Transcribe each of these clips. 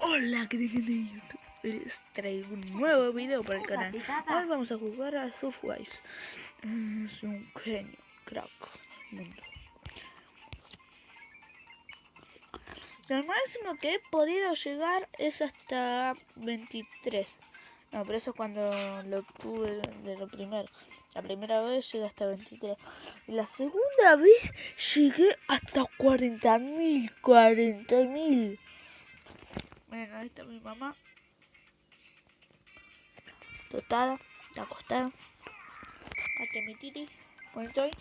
Hola, ¿qué gente de YouTube? Les traigo un nuevo video para el canal. Hoy vamos a jugar a Surfwise. Es un genio, crack, mundo. Lo máximo que he podido llegar es hasta 23. No, pero eso es cuando lo tuve de lo primero. La primera vez llegué hasta 23. Y la segunda vez llegué hasta 40.000. 40.000. Miren, ahí está mi mamá. Totada, acostada. Aquí mi titi. Bueno, Joy.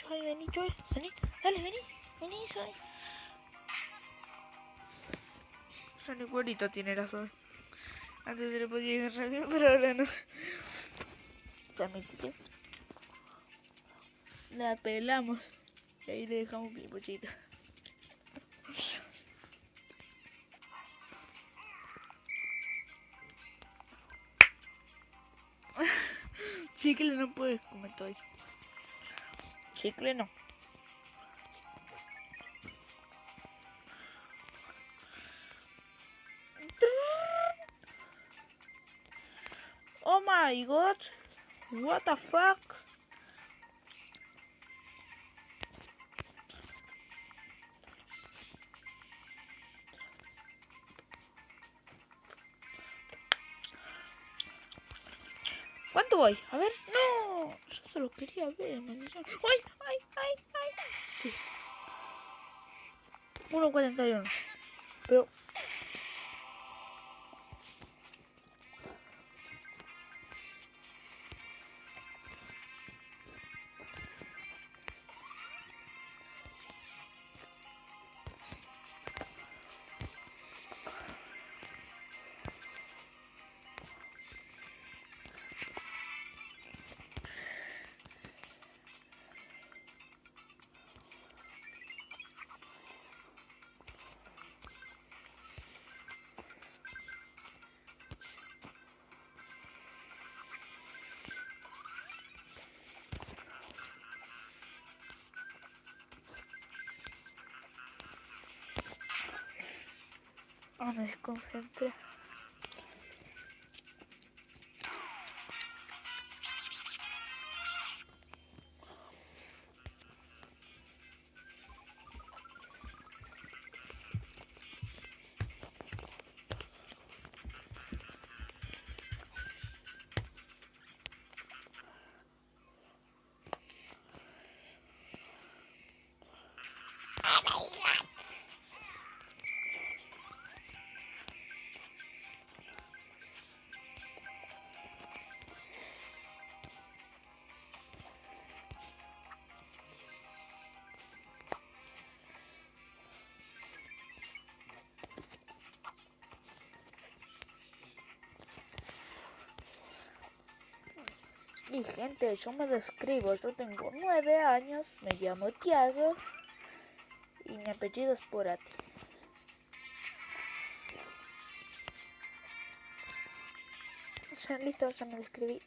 Joy, vení, Joy. Vení, dale, vení. Vení, Joy. Son igualito tiene la Joy. Antes se le podía agarrar bien, pero ahora no. Ya mi titi. La pelamos. Y ahí le dejamos mi pochita. Chicle no puedes comer todo. Chicle no. Oh my god. What the fuck? ¿Cuánto voy? A ver. No. Yo solo quería ver, maldición. ¡Ay, ay, ay, ay! Sí. 1.41. Pero... Ah, me desconcentré. Y gente, yo me describo, yo tengo 9 años, me llamo Tiago y mi apellido es Porati. Ya, listo, ya me describí.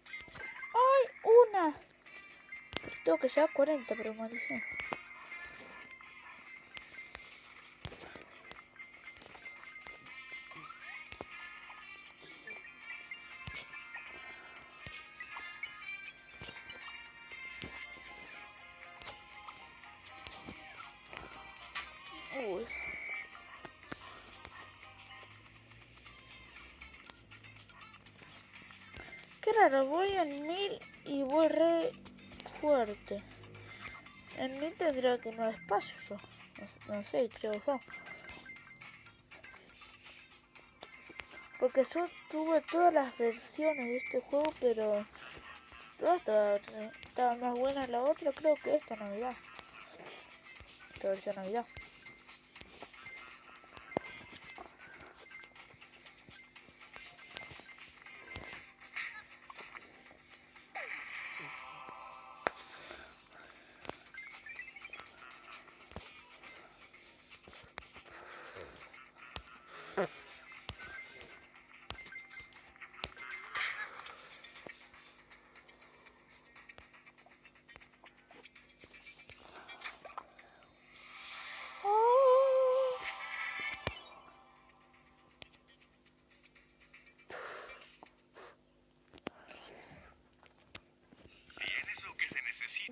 ¡Ay! ¡Una! Tengo que llegar a 40, pero maldición. Uy. Qué raro, voy en 1000 y voy re fuerte. En 1000 tendría que no despacio yo. No sé, creo yo. Porque yo tuve todas las versiones de este juego, pero todas estaban más buenas. La otra creo que esta Navidad. Esta versión Navidad.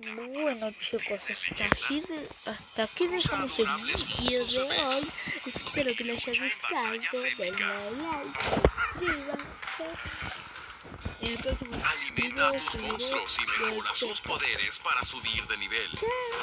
Bueno chicos, hasta aquí dejamos el vídeo de hoy. Espero que les haya gustado. Denle like, suscríbanse. En el próximo Alimenta a video tus subiré monstruos y mejora sus poderes para subir de nivel. Chao.